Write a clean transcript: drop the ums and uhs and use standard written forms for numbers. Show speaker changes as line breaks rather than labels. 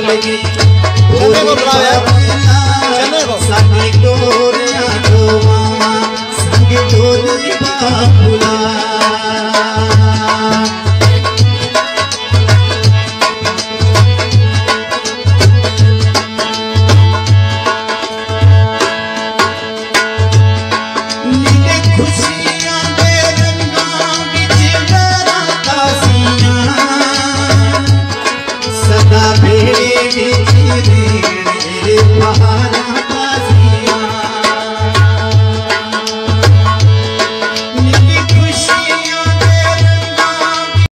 लगी चने को बुलाओ यार चने को साथी डोरिया डोमा संग डोरी बाबुला सदा भेड़ी